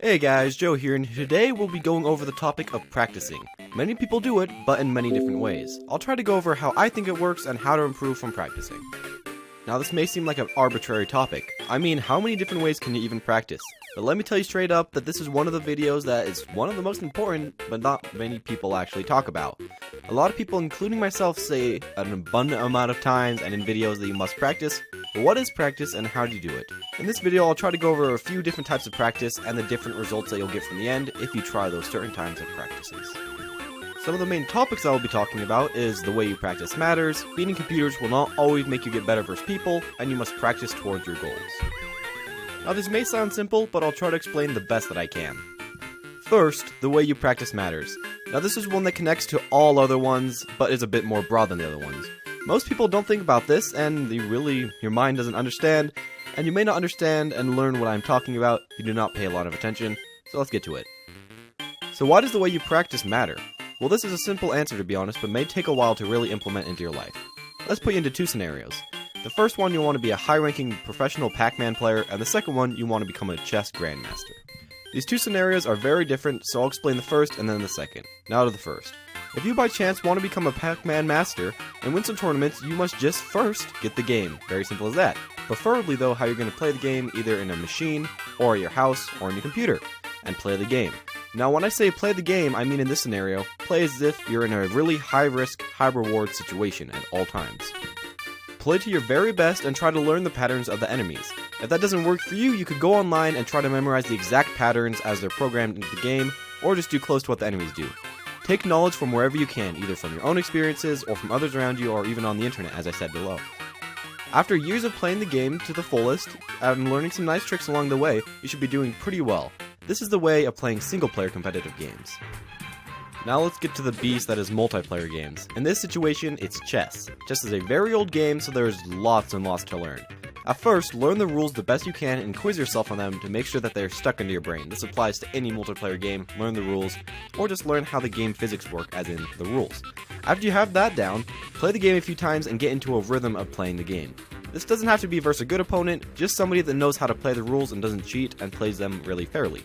Hey guys, Joe here, and today we'll be going over the topic of practicing. Many people do it, but in many different ways. I'll try to go over how I think it works and how to improve from practicing. Now this may seem like an arbitrary topic. I mean, how many different ways can you even practice? But let me tell you straight up that this is one of the videos that is one of the most important, but not many people actually talk about. A lot of people, including myself, say an abundant amount of times and in videos that you must practice, but what is practice and how do you do it? In this video I'll try to go over a few different types of practice and the different results that you'll get from the end if you try those certain kinds of practices. Some of the main topics I will be talking about is the way you practice matters, beating computers will not always make you get better versus people, and you must practice towards your goals. Now this may sound simple, but I'll try to explain the best that I can. First, the way you practice matters. Now this is one that connects to all other ones, but is a bit more broad than the other ones. Most people don't think about this, and your mind doesn't understand, and you may not understand and learn what I'm talking about if you do not pay a lot of attention, so let's get to it. So why does the way you practice matter? Well, this is a simple answer to be honest, but may take a while to really implement into your life. Let's put you into two scenarios. The first one, you want to be a high-ranking professional Pac-Man player, and the second one, you want to become a chess grandmaster. These two scenarios are very different, so I'll explain the first and then the second. Now to the first. If you by chance want to become a Pac-Man master and win some tournaments, you must just first get the game. Very simple as that. Preferably though, how you're going to play the game either in a machine, or at your house, or on your computer, and play the game. Now when I say play the game, I mean in this scenario, play as if you're in a really high-risk, high-reward situation at all times. Play to your very best and try to learn the patterns of the enemies. If that doesn't work for you, you could go online and try to memorize the exact patterns as they're programmed into the game, or just do close to what the enemies do. Take knowledge from wherever you can, either from your own experiences, or from others around you, or even on the internet, as I said below. After years of playing the game to the fullest, and learning some nice tricks along the way, you should be doing pretty well. This is the way of playing single-player competitive games. Now let's get to the beast that is multiplayer games. In this situation, it's chess. Chess is a very old game, so there's lots and lots to learn. At first, learn the rules the best you can and quiz yourself on them to make sure that they're stuck into your brain. This applies to any multiplayer game, learn the rules, or just learn how the game physics work, as in the rules. After you have that down, play the game a few times and get into a rhythm of playing the game. This doesn't have to be versus a good opponent, just somebody that knows how to play the rules and doesn't cheat and plays them really fairly.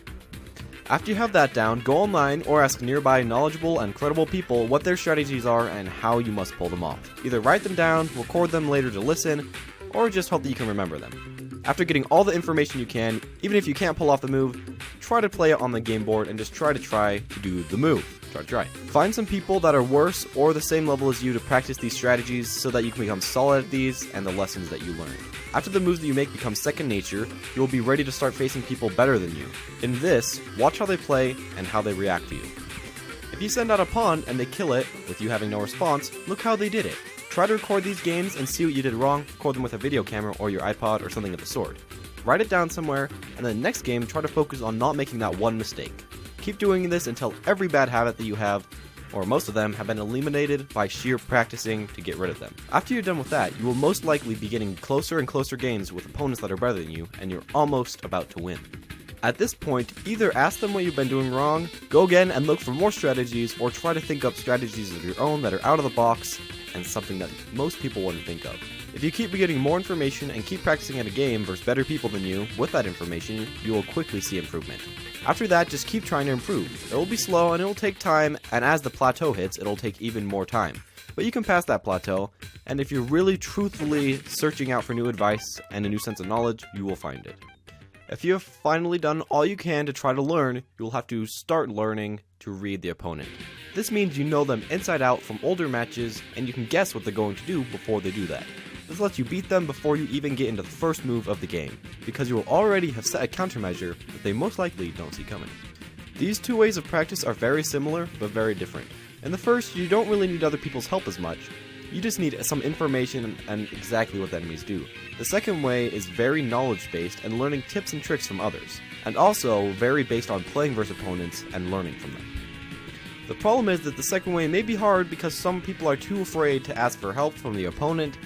After you have that down, go online or ask nearby knowledgeable and credible people what their strategies are and how you must pull them off. Either write them down, record them later to listen, or just hope that you can remember them. After getting all the information you can, even if you can't pull off the move, try to play it on the game board and just try to do the move. Try. Find some people that are worse or the same level as you to practice these strategies so that you can become solid at these and the lessons that you learn. After the moves that you make become second nature, you will be ready to start facing people better than you. In this, watch how they play and how they react to you. If you send out a pawn and they kill it, with you having no response, look how they did it. Try to record these games and see what you did wrong, record them with a video camera or your iPod or something of the sort. Write it down somewhere, and then the next game try to focus on not making that one mistake. Keep doing this until every bad habit that you have, or most of them, have been eliminated by sheer practicing to get rid of them. After you're done with that, you will most likely be getting closer and closer games with opponents that are better than you, and you're almost about to win. At this point, either ask them what you've been doing wrong, go again and look for more strategies, or try to think up strategies of your own that are out of the box, and something that most people wouldn't think of. If you keep getting more information and keep practicing at a game versus better people than you with that information, you will quickly see improvement. After that, just keep trying to improve. It will be slow and it will take time, and as the plateau hits, it'll take even more time. But you can pass that plateau, and if you're really truthfully searching out for new advice and a new sense of knowledge, you will find it. If you have finally done all you can to try to learn, you'll have to start learning to read the opponent. This means you know them inside out from older matches, and you can guess what they're going to do before they do that. This lets you beat them before you even get into the first move of the game, because you will already have set a countermeasure that they most likely don't see coming. These two ways of practice are very similar, but very different. In the first, you don't really need other people's help as much. You just need some information and exactly what the enemies do. The second way is very knowledge-based and learning tips and tricks from others, and also very based on playing versus opponents and learning from them. The problem is that the second way may be hard because some people are too afraid to ask for help from the opponent,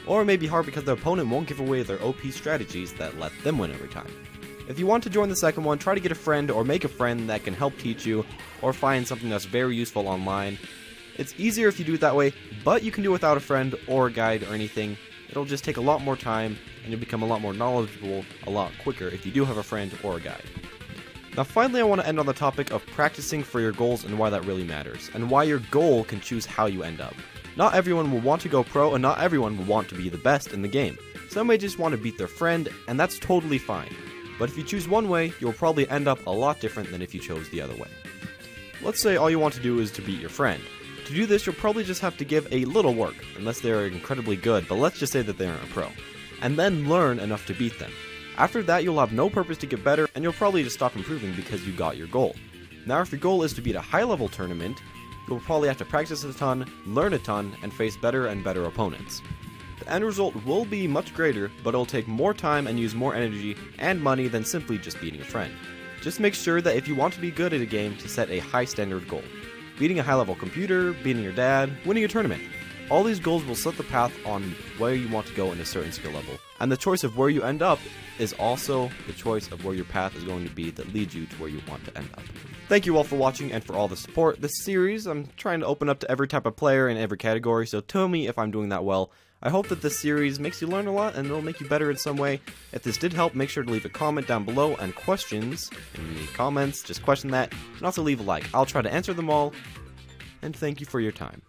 or it may be hard because the opponent won't give away their OP strategies that let them win every time. If you want to join the second one, try to get a friend or make a friend that can help teach you, or find something that's very useful online. It's easier if you do it that way, but you can do it without a friend or a guide or anything. It'll just take a lot more time, and you'll become a lot more knowledgeable a lot quicker if you do have a friend or a guide. Now finally, I want to end on the topic of practicing for your goals and why that really matters, and why your goal can choose how you end up. Not everyone will want to go pro, and not everyone will want to be the best in the game. Some may just want to beat their friend, and that's totally fine. But if you choose one way, you'll probably end up a lot different than if you chose the other way. Let's say all you want to do is to beat your friend. To do this, you'll probably just have to give a little work, unless they are incredibly good, but let's just say that they aren't a pro. And then learn enough to beat them. After that, you'll have no purpose to get better, and you'll probably just stop improving because you got your goal. Now, if your goal is to beat a high-level tournament, you'll probably have to practice a ton, learn a ton, and face better and better opponents. The end result will be much greater, but it'll take more time and use more energy and money than simply just beating a friend. Just make sure that if you want to be good at a game, to set a high standard goal. Beating a high-level computer, beating your dad, winning a tournament. All these goals will set the path on where you want to go in a certain skill level, and the choice of where you end up is also the choice of where your path is going to be that leads you to where you want to end up. Thank you all for watching and for all the support. This series, I'm trying to open up to every type of player in every category, so tell me if I'm doing that well. I hope that this series makes you learn a lot and it'll make you better in some way. If this did help, make sure to leave a comment down below and questions in the comments, just question that, and also leave a like. I'll try to answer them all, and thank you for your time.